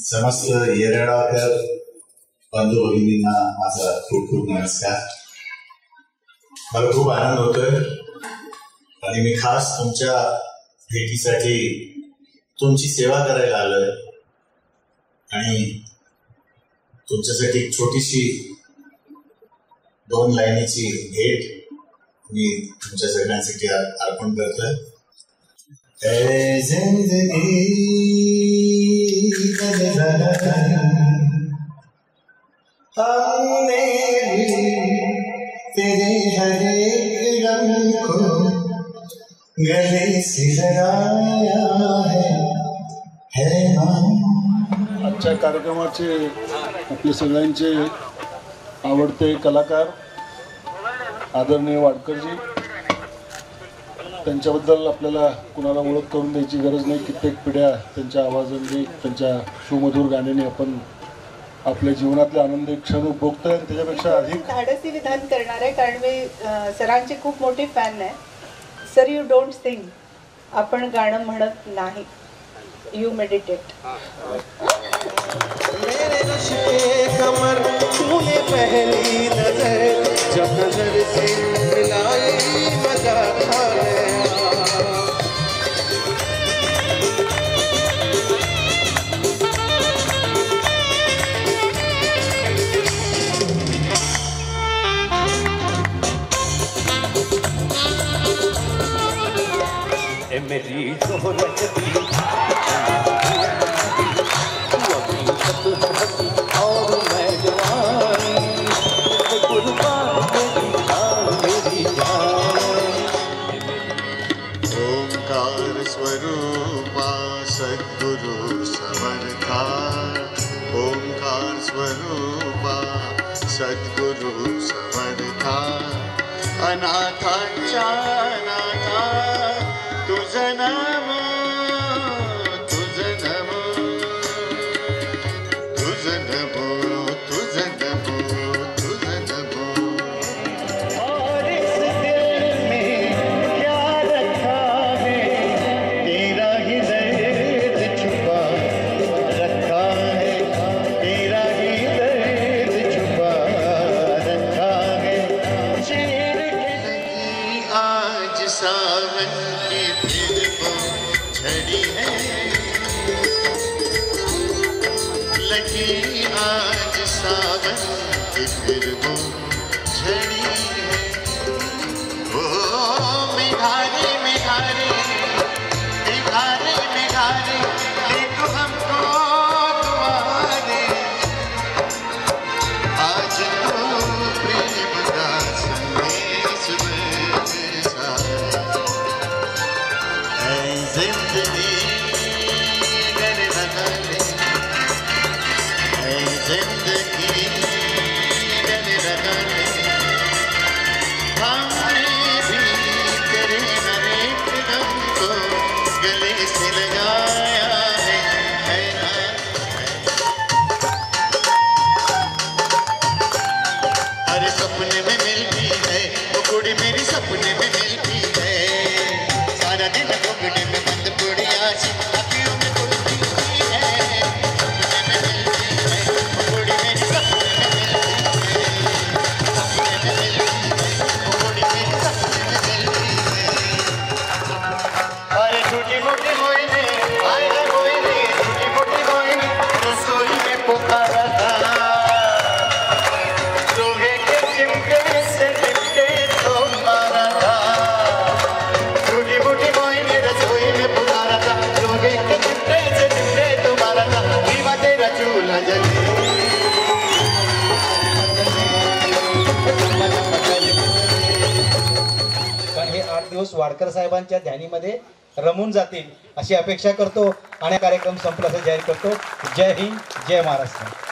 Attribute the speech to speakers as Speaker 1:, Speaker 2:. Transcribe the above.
Speaker 1: समस्त येरळाकर बंधू भगिनींना माझा खूप खूप नमस्कार. मला खूप आनंद होतोय आणि मी खास तुमच्या भेटीसाठी तुमची सेवा करायला आलोय आणि तुमच्यासाठी एक छोटीशी 2 लाईनीची भेट मी तुमच्या सगळ्यांसाठी अर्पण करतोय. ऐ जिंदगी हमने भी तेरे हर एक रंग को गले से लगाया है ना.
Speaker 2: आजच्या कार्यक्रमाचे आपले सगळ्यांचे आवडते कलाकार आदरणीय वाडकरजी, त्यांच्याबद्दल आपल्याला कुणाला ओळख करून द्यायची गरज नाही. कित्येक पिढ्या त्यांच्या आवाजांनी, त्यांच्या सुमधुर गाण्याने आपण आपल्या जीवनातले आनंदी क्षण उपभोगतोय. त्याच्यापेक्षा अधिक
Speaker 3: धाडसी विधान करणार आहे कारण मी सरांची खूप मोठी फॅन आहे. सर, यू डोंट सिंग, आपण गाणं म्हणत नाही, यू मेडिटेट.
Speaker 4: मेरे नशे कमर तूने पहली नजर जब नजर से मिलाई मजा खा गया. मेरी जोहरत दी और मैं जवानी मेरी
Speaker 5: ओंकार स्वरूपा सद्गुरु समर्था. ओंकार स्वरूपा सद्गुरु समर्था. अनाथांच्या अनाथा तुझं नाम, तुझं नाम, तुझं नाम, तुझं नाम, तुझं नाम.
Speaker 4: और इस दिल में क्या रखा है, तेरा ही दर्द छुपा रखा है, तेरा ही दर्द छुपा रखा है. शेर के
Speaker 5: आज सावन की फिर वो झड़ी है, लगी आज सावन की फिर वो झड़ी है. ओ मेघारे मेघारे मेघारे मेघारे देखो हमको तुम्हारे. आज तो प्रेम का संदेश बरसा. ऐ जिंदगी गले लगाले, ऐ जिंदगी गले लगाले. हमने भी तेरे हर एक दम को गले से लगाया है ना. अरे सपने में मिलती है वो कुड़ी मेरी, सपने में मिलती है. सारा दिन घुटने में बंद पड़ी आशी अखियों में घुलती है. सपने में मिलती है वो कुड़ी मेरी, सपने में मिलती है. सपने में मिलती है वो कुड़ी मेरी, सपने में मिलती है.
Speaker 4: अरे छोटी मोटी होइने आए रे होइने, छोटी मोटी होइने रसोई में पुकारा था. लोहे के चिमटे से लिपटे तो मारा था. छोटी मोटी होइने रसोई में पुकारा था. लोहे के चिमटे से लिपटे तो मारा था. दीवा तेरा चूल्हा जले.
Speaker 6: पण हे 8 दिवस वाडकर साहेबांच्या ध्यानीमध्ये रमून जातील अशी अपेक्षा करतो आणि कार्यक्रम संपल्याचं जाहीर करतो. जय हिंद, जय महाराष्ट्र.